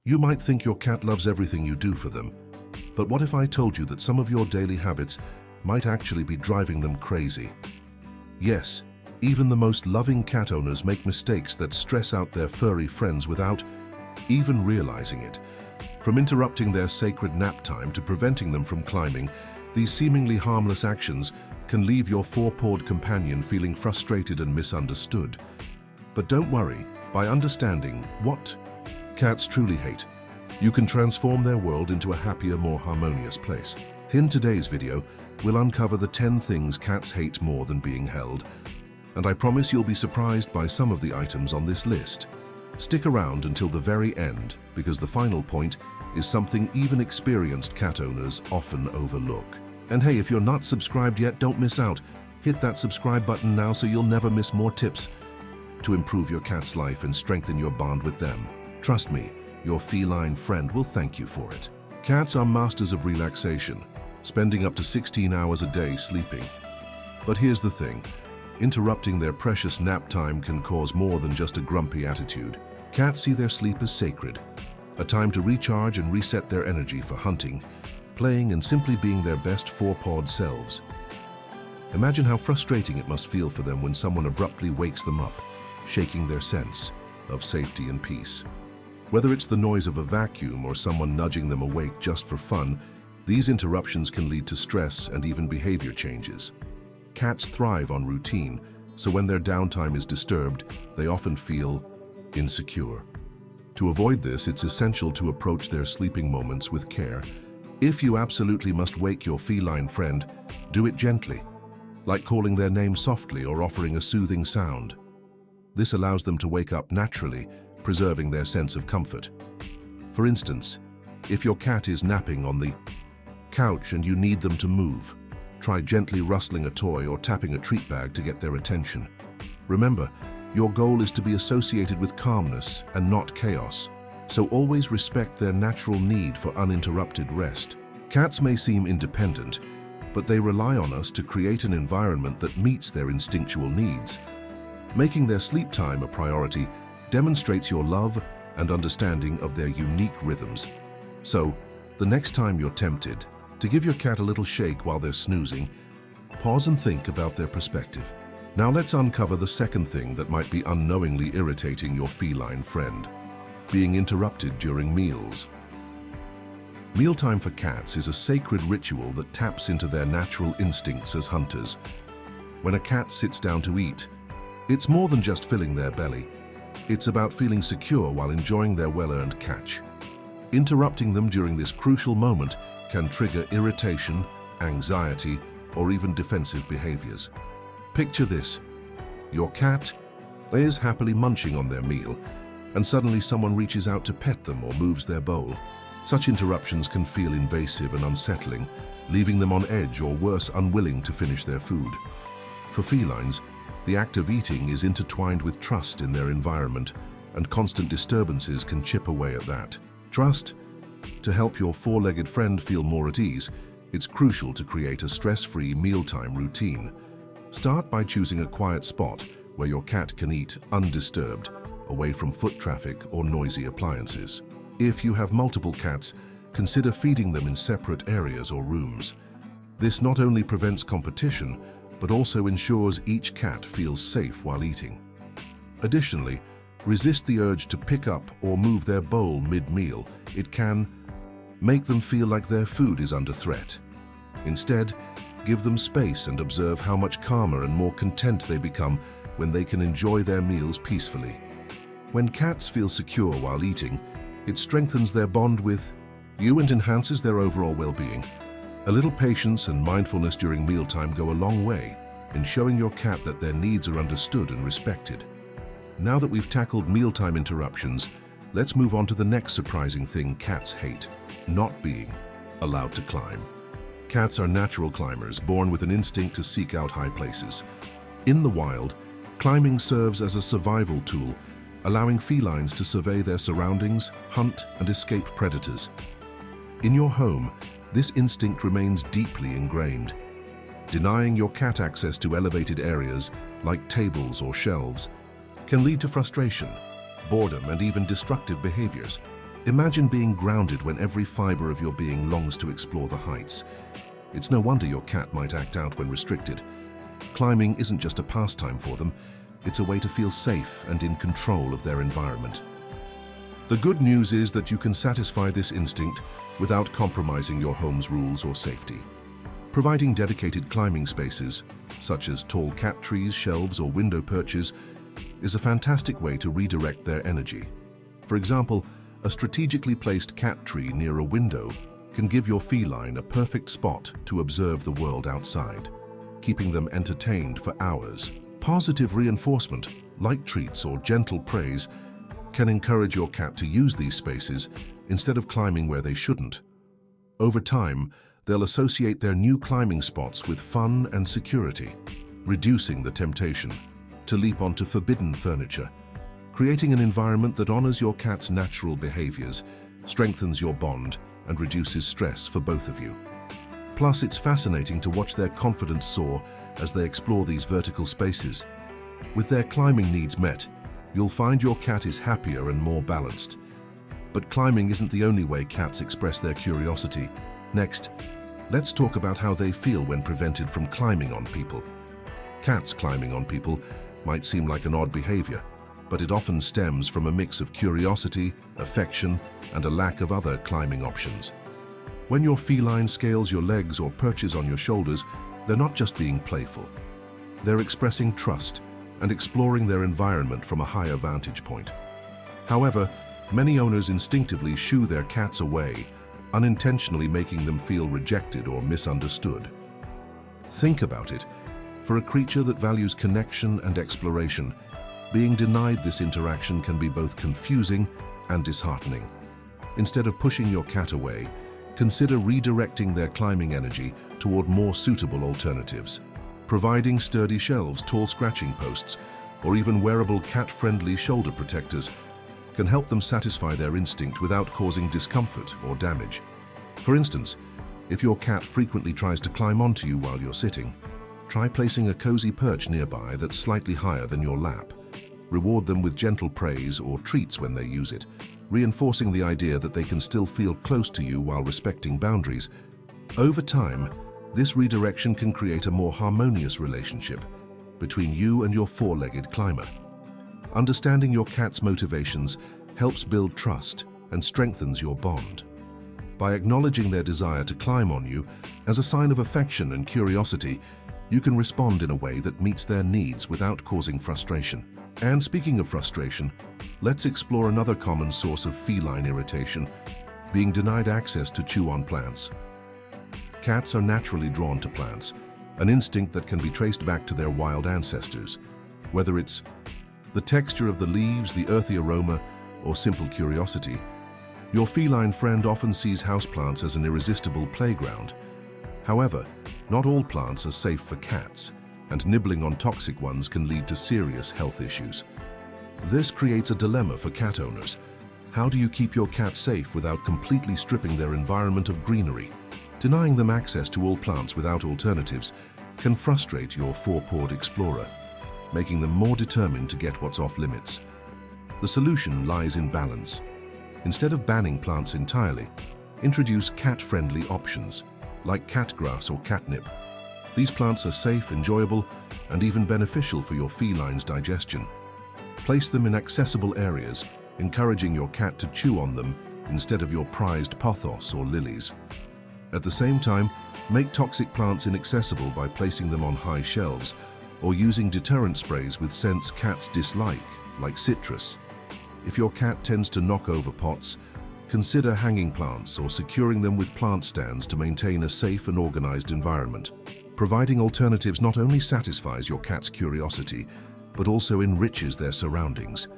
You might think your cat loves everything you do for them, but what if I told you that some of your daily habits might actually be driving them crazy? Yes, even the most loving cat owners make mistakes that stress out their furry friends without even realizing it. From interrupting their sacred nap time to preventing them from climbing, these seemingly harmless actions can leave your four-pawed companion feeling frustrated and misunderstood. But don't worry, by understanding what cats truly hate, you can transform their world into a happier, more harmonious place. In today's video, we'll uncover the 10 things cats hate more than being held, and I promise you'll be surprised by some of the items on this list. Stick around until the very end, because the final point is something even experienced cat owners often overlook. And hey, if you're not subscribed yet, don't miss out. Hit that subscribe button now so you'll never miss more tips to improve your cat's life and strengthen your bond with them. Trust me, your feline friend will thank you for it. Cats are masters of relaxation, spending up to 16 hours a day sleeping. But here's the thing, interrupting their precious nap time can cause more than just a grumpy attitude. Cats see their sleep as sacred, a time to recharge and reset their energy for hunting, playing, and simply being their best four-pawed selves. Imagine how frustrating it must feel for them when someone abruptly wakes them up, shaking their sense of safety and peace. Whether it's the noise of a vacuum or someone nudging them awake just for fun, these interruptions can lead to stress and even behavior changes. Cats thrive on routine, so when their downtime is disturbed, they often feel insecure. To avoid this, it's essential to approach their sleeping moments with care. If you absolutely must wake your feline friend, do it gently, like calling their name softly or offering a soothing sound. This allows them to wake up naturally, preserving their sense of comfort. For instance, if your cat is napping on the couch and you need them to move, try gently rustling a toy or tapping a treat bag to get their attention. Remember, your goal is to be associated with calmness and not chaos, so always respect their natural need for uninterrupted rest. Cats may seem independent, but they rely on us to create an environment that meets their instinctual needs. Making their sleep time a priority demonstrates your love and understanding of their unique rhythms. So, the next time you're tempted to give your cat a little shake while they're snoozing, pause and think about their perspective. Now let's uncover the second thing that might be unknowingly irritating your feline friend: being interrupted during meals. Mealtime for cats is a sacred ritual that taps into their natural instincts as hunters. When a cat sits down to eat, it's more than just filling their belly. It's about feeling secure while enjoying their well-earned catch. Interrupting them during this crucial moment can trigger irritation, anxiety, or even defensive behaviors. Picture this: your cat is happily munching on their meal, and suddenly someone reaches out to pet them or moves their bowl. Such interruptions can feel invasive and unsettling, leaving them on edge or worse, unwilling to finish their food. For felines, the act of eating is intertwined with trust in their environment, and constant disturbances can chip away at that trust. To help your four-legged friend feel more at ease, it's crucial to create a stress-free mealtime routine. Start by choosing a quiet spot where your cat can eat undisturbed, away from foot traffic or noisy appliances. If you have multiple cats, consider feeding them in separate areas or rooms. This not only prevents competition, but also ensures each cat feels safe while eating. Additionally, resist the urge to pick up or move their bowl mid-meal. It can make them feel like their food is under threat. Instead, give them space and observe how much calmer and more content they become when they can enjoy their meals peacefully. When cats feel secure while eating, it strengthens their bond with you and enhances their overall well-being. A little patience and mindfulness during mealtime go a long way in showing your cat that their needs are understood and respected. Now that we've tackled mealtime interruptions, let's move on to the next surprising thing cats hate: not being allowed to climb. Cats are natural climbers, born with an instinct to seek out high places. In the wild, climbing serves as a survival tool, allowing felines to survey their surroundings, hunt, and escape predators. In your home, this instinct remains deeply ingrained. Denying your cat access to elevated areas, like tables or shelves, can lead to frustration, boredom, and even destructive behaviors. Imagine being grounded when every fiber of your being longs to explore the heights. It's no wonder your cat might act out when restricted. Climbing isn't just a pastime for them, it's a way to feel safe and in control of their environment. The good news is that you can satisfy this instinct without compromising your home's rules or safety. Providing dedicated climbing spaces, such as tall cat trees, shelves, or window perches, is a fantastic way to redirect their energy. For example, a strategically placed cat tree near a window can give your feline a perfect spot to observe the world outside, keeping them entertained for hours. Positive reinforcement, like treats or gentle praise, can encourage your cat to use these spaces instead of climbing where they shouldn't. Over time, they'll associate their new climbing spots with fun and security, reducing the temptation to leap onto forbidden furniture. Creating an environment that honors your cat's natural behaviors, strengthens your bond, and reduces stress for both of you. Plus, it's fascinating to watch their confidence soar as they explore these vertical spaces. With their climbing needs met, you'll find your cat is happier and more balanced. But climbing isn't the only way cats express their curiosity. Next, let's talk about how they feel when prevented from climbing on people. Cats climbing on people might seem like an odd behavior, but it often stems from a mix of curiosity, affection, and a lack of other climbing options. When your feline scales your legs or perches on your shoulders, they're not just being playful. They're expressing trust and exploring their environment from a higher vantage point. However, many owners instinctively shoo their cats away, unintentionally making them feel rejected or misunderstood. Think about it. For a creature that values connection and exploration, being denied this interaction can be both confusing and disheartening. Instead of pushing your cat away, consider redirecting their climbing energy toward more suitable alternatives. Providing sturdy shelves, tall scratching posts, or even wearable cat-friendly shoulder protectors can help them satisfy their instinct without causing discomfort or damage. For instance, if your cat frequently tries to climb onto you while you're sitting, try placing a cozy perch nearby that's slightly higher than your lap. Reward them with gentle praise or treats when they use it, reinforcing the idea that they can still feel close to you while respecting boundaries. Over time, this redirection can create a more harmonious relationship between you and your four-legged climber. Understanding your cat's motivations helps build trust and strengthens your bond. By acknowledging their desire to climb on you as a sign of affection and curiosity, you can respond in a way that meets their needs without causing frustration. And speaking of frustration, let's explore another common source of feline irritation: being denied access to chew on plants. Cats are naturally drawn to plants, an instinct that can be traced back to their wild ancestors. Whether it's the texture of the leaves, the earthy aroma, or simple curiosity, your feline friend often sees houseplants as an irresistible playground. However, not all plants are safe for cats, and nibbling on toxic ones can lead to serious health issues. This creates a dilemma for cat owners. How do you keep your cat safe without completely stripping their environment of greenery? Denying them access to all plants without alternatives can frustrate your four-pawed explorer, making them more determined to get what's off limits. The solution lies in balance. Instead of banning plants entirely, introduce cat-friendly options, like catgrass or catnip. These plants are safe, enjoyable, and even beneficial for your feline's digestion. Place them in accessible areas, encouraging your cat to chew on them instead of your prized pothos or lilies. At the same time, make toxic plants inaccessible by placing them on high shelves or using deterrent sprays with scents cats dislike, like citrus. If your cat tends to knock over pots, consider hanging plants or securing them with plant stands to maintain a safe and organized environment. Providing alternatives not only satisfies your cat's curiosity, but also enriches their surroundings.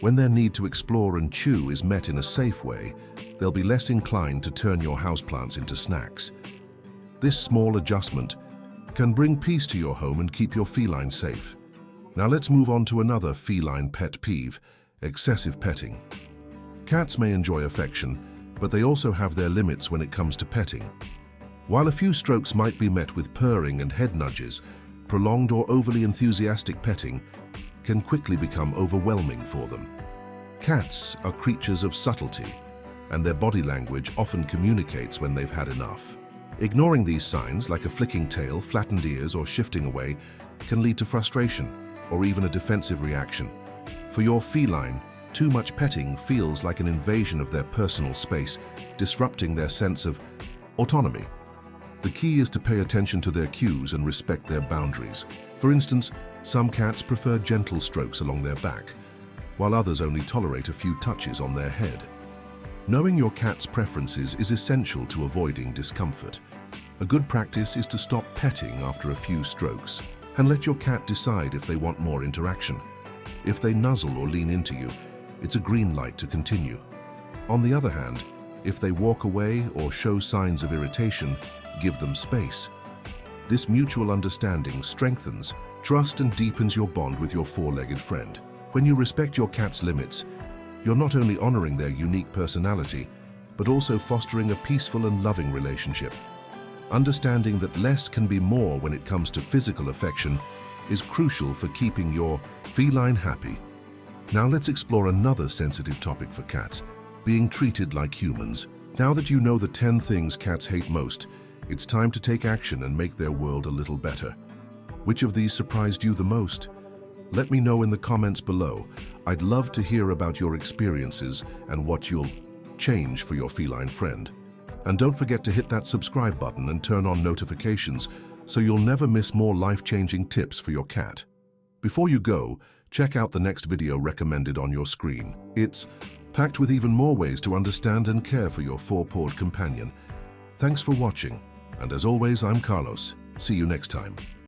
When their need to explore and chew is met in a safe way, they'll be less inclined to turn your houseplants into snacks. This small adjustment can bring peace to your home and keep your feline safe. Now let's move on to another feline pet peeve: excessive petting. Cats may enjoy affection, but they also have their limits when it comes to petting. While a few strokes might be met with purring and head nudges, prolonged or overly enthusiastic petting can quickly become overwhelming for them. Cats are creatures of subtlety, and their body language often communicates when they've had enough. Ignoring these signs, like a flicking tail, flattened ears, or shifting away, can lead to frustration or even a defensive reaction. For your feline, too much petting feels like an invasion of their personal space, disrupting their sense of autonomy. The key is to pay attention to their cues and respect their boundaries. For instance, some cats prefer gentle strokes along their back, while others only tolerate a few touches on their head. Knowing your cat's preferences is essential to avoiding discomfort. A good practice is to stop petting after a few strokes and let your cat decide if they want more interaction. If they nuzzle or lean into you, it's a green light to continue. On the other hand, if they walk away or show signs of irritation, give them space. This mutual understanding strengthens trust and deepens your bond with your four-legged friend. When you respect your cat's limits, you're not only honoring their unique personality, but also fostering a peaceful and loving relationship. Understanding that less can be more when it comes to physical affection is crucial for keeping your feline happy. Now let's explore another sensitive topic for cats: being treated like humans. Now that you know the 10 things cats hate most, it's time to take action and make their world a little better. Which of these surprised you the most? Let me know in the comments below. I'd love to hear about your experiences and what you'll change for your feline friend. And don't forget to hit that subscribe button and turn on notifications so you'll never miss more life-changing tips for your cat. Before you go, check out the next video recommended on your screen. It's packed with even more ways to understand and care for your four-pawed companion. Thanks for watching, and as always, I'm Carlos. See you next time.